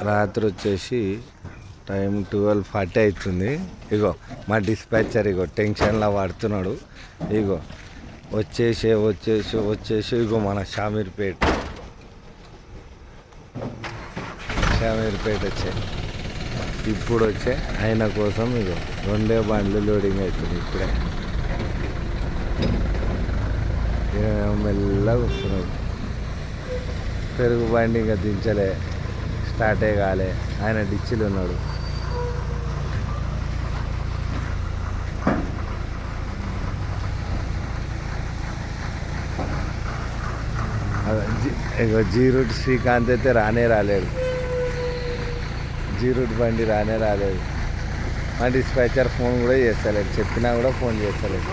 రాత్రి వచ్చేసి టైం 12:40 అవుతుంది. ఇగో మా డిస్పాచర్ ఇగో టెన్షన్లా పడుతున్నాడు. ఇగో వచ్చేసి ఇగో మన షామీర్పేట వచ్చాయి. ఇప్పుడు వచ్చే ఆయన కోసం ఇగో 2 బండ్లు లోడింగ్ అవుతుంది. ఇప్పుడే మెల్లగా వస్తున్నాడు. పెరుగు బండి ఇంకా దించలే, స్టార్టే కాలే. ఆయన డిచ్చిలు ఉన్నాడు. జీ రూట్ శ్రీకాంత్ అయితే రాలేదు. జీ రూట్ బండి రాలేదు. మా డిస్పాచర్ ఫోన్ కూడా చేస్తలేదు, చెప్పినా కూడా ఫోన్ చేస్తలేదు.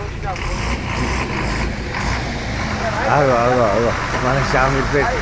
ఆగో మన షామీర్పేట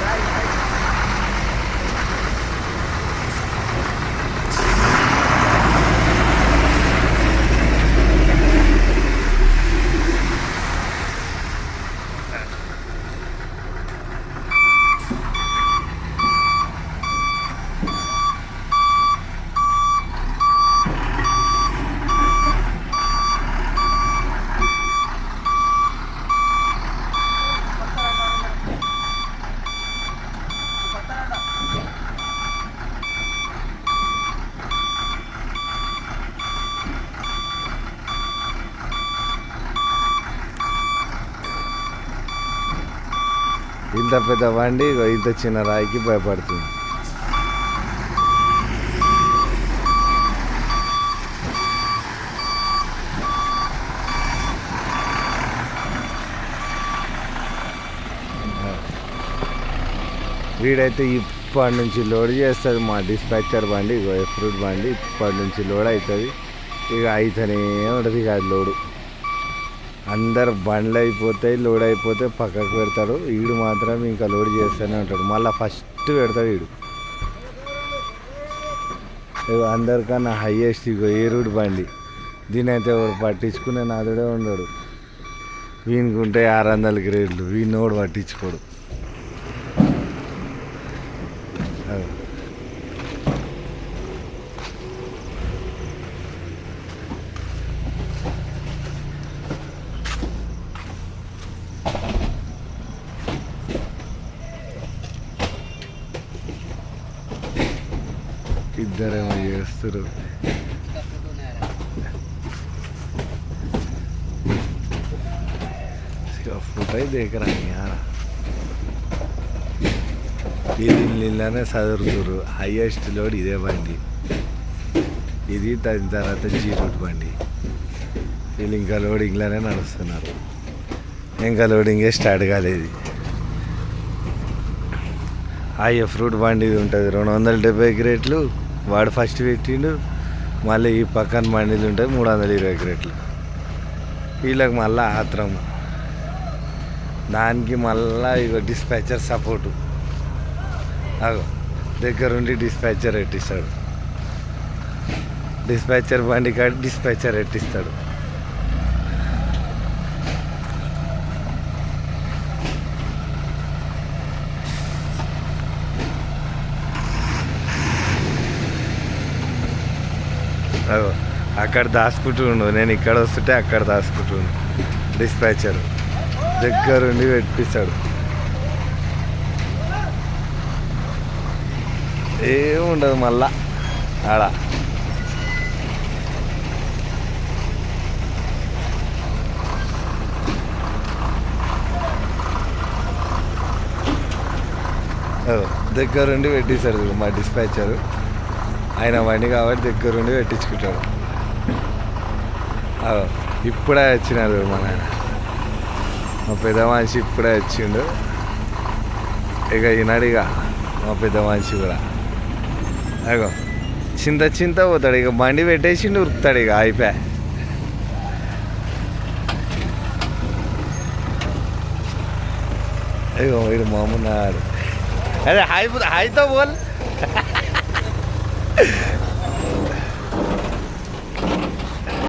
ఇంత పెద్ద బండి ఇంత చిన్న రాయికి భయపడుతుంది. వీడైతే ఇప్పటి నుంచి లోడ్ చేస్తుంది మా డిస్పాచర్ బండి. ఫ్రూట్ బండి ఇప్పటి నుంచి లోడ్ అవుతుంది. ఇక అయితేనే ఉంటుంది కాదు లోడు. అందరు బండ్లు అయిపోతాయి, లోడ్ అయిపోతే పక్కకు పెడతాడు. వీడు మాత్రం ఇంకా లోడ్ చేస్తూనే ఉంటాడు. మళ్ళీ ఫస్ట్ పెడతాడు వీడు. అందరికన్నా హైయెస్ట్ ఇగో ఏ రూట్ బండి. దీని అయితే ఎవరు పట్టించుకునే నాదుడే ఉండడు. వీనికి ఉంటే 600 గ్రేడ్లు, వీడిని కూడా పట్టించుకోడు. ఇద్దరేమో చేస్తారు. ఫోటో దేకరా నీళ్ళనే చదువుతురు. హైయెస్ట్ లోడ్ ఇదే బండి. ఇది దాని తర్వాత జీ రూట్ బండి. వీళ్ళు ఇంకా లోడింగ్లోనే నడుస్తున్నారు. ఇంకా లోడింగే స్టార్ట్ కాలేదు. ఫ్రూట్ బండి ఉంటుంది 270 గ్రేట్లు. వాడు ఫస్ట్ పెట్టిండు. మళ్ళీ ఈ పక్కన బండిలు ఉంటాయి 320 గ్రేట్లు. వీళ్ళకి మళ్ళీ ఆత్రం. దానికి మళ్ళీ ఇక డిస్పాచర్ సపోర్టు. దగ్గరుండి డిస్పాచర్ ఎట్టిస్తాడు. డిస్పాచర్ బండి కాడి డిస్పాచర్ ఎట్టిస్తాడు. అక్కడ దాచుకుంటుండు. నేను ఇక్కడ వస్తుంటే అక్కడ దాచుకుంటుండు. డిస్పాచర్ దగ్గరుండి పెట్టిస్తాడు. ఏముండదు మళ్ళా ఆడ. దగ్గరుండి పెట్టిస్తాడు మా డిస్పాచరు. ఆయన బండి కాబట్టి దగ్గరుండి పెట్టించుకుంటాడు. ఇప్పుడే వచ్చినారు మా పెద్ద మనిషి ఇప్పుడే వచ్చిండు. ఇక ఈనాడిగా మా పెద్ద మనిషి కూడా అగో చింత పోతాడు. ఇక బండి పెట్టేసిండు ఉరుకుతాడు. ఇక అయిపోయా. అయ్యో వీడు మామూలు అదే హాయితో బోల్